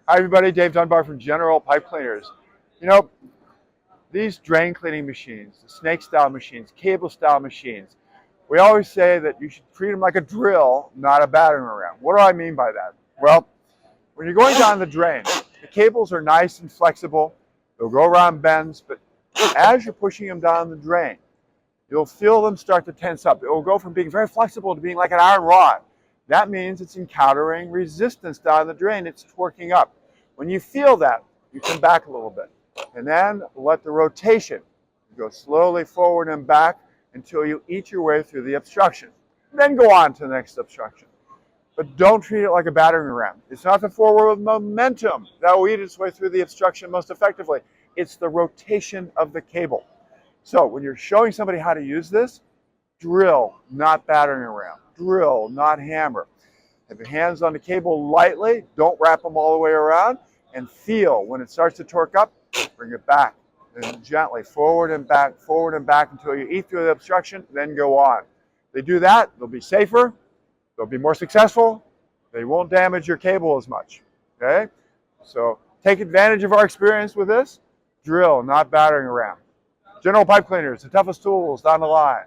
Hi everybody, Dave Dunbar from General Pipe Cleaners. You know, these drain cleaning machines, the snake style machines, cable style machines, we always say that you should treat them like a drill, not a battering ram. What do I mean by that? Well, when you're going down the drain, the cables are nice and flexible. They'll go around bends, but as you're pushing them down the drain, you'll feel them start to tense up. It will go from being very flexible to being like an iron rod. That means it's encountering resistance down the drain. It's torquing up. When you feel that, you come back a little bit. And then let the rotation go slowly forward and back until you eat your way through the obstruction. Then go on to the next obstruction. But don't treat it like a battering ram. It's not the forward momentum that will eat its way through the obstruction most effectively. It's the rotation of the cable. So when you're showing somebody how to use this, drill, not battering ram. Drill, not hammer. Have your hands on the cable lightly, don't wrap them all the way around, and feel when it starts to torque up, bring it back. Then gently forward and back until you eat through the obstruction, then go on. If they do that, they'll be safer, they'll be more successful, they won't damage your cable as much. Okay? So take advantage of our experience with this. Drill, not battering ram. General Pipe Cleaners, the toughest tools down the line.